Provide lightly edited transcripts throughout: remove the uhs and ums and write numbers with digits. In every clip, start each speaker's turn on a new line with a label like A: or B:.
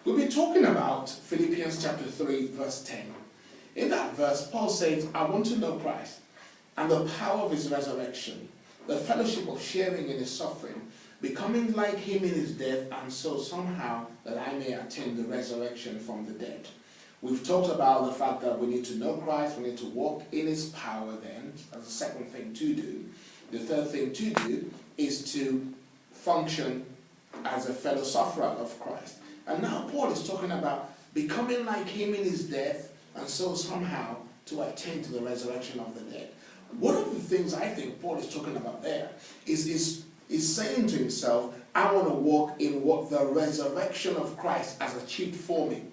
A: We'll be talking about Philippians chapter 3, verse 10. In that verse, Paul says, I want to know Christ and the power of his resurrection, the fellowship of sharing in his suffering, becoming like him in his death, and so somehow that I may attain the resurrection from the dead. We've talked about the fact that we need to know Christ, we need to walk in his power then, as the second thing to do. The third thing to do is to function as a fellow sufferer of Christ. And now Paul is talking about becoming like him in his death, and so somehow to attain to the resurrection of the dead. One of the things I think Paul is talking about there is saying to himself, I want to walk in what the resurrection of Christ has achieved for me.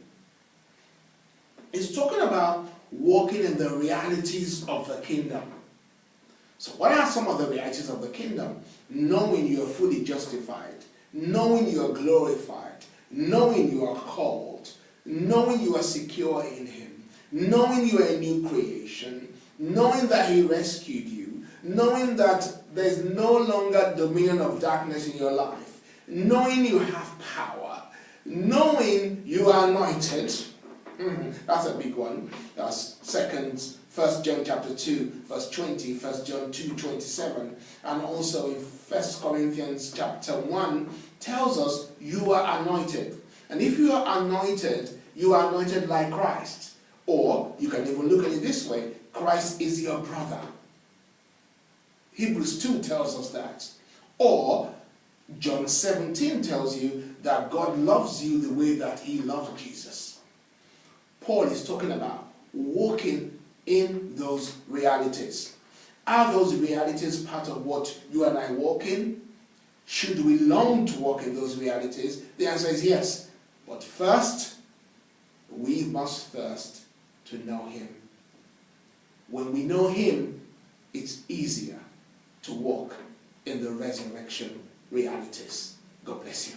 A: He's talking about walking in the realities of the kingdom. So what are some of the realities of the kingdom? Knowing you are fully justified, knowing you are glorified, knowing you are called, knowing you are secure in him, knowing you are a new creation, knowing that he rescued you, knowing that there's no longer dominion of darkness in your life, knowing you have power, knowing you are anointed. That's a big one. That's 1 John chapter 2, verse 20, 1 John 2, 27, and also in 1 Corinthians chapter 1 tells us you are anointed. And if you are anointed like Christ. Or you can even look at it this way, Christ is your brother. Hebrews 2 tells us that. Or John 17 tells you that God loves you the way that he loved Jesus. Paul is talking about walking in those realities. Are those realities part of what you and I walk in? Should we long to walk in those realities? The answer is yes. But first, we must first to know him. When we know him, it's easier to walk in the resurrection realities. God bless you.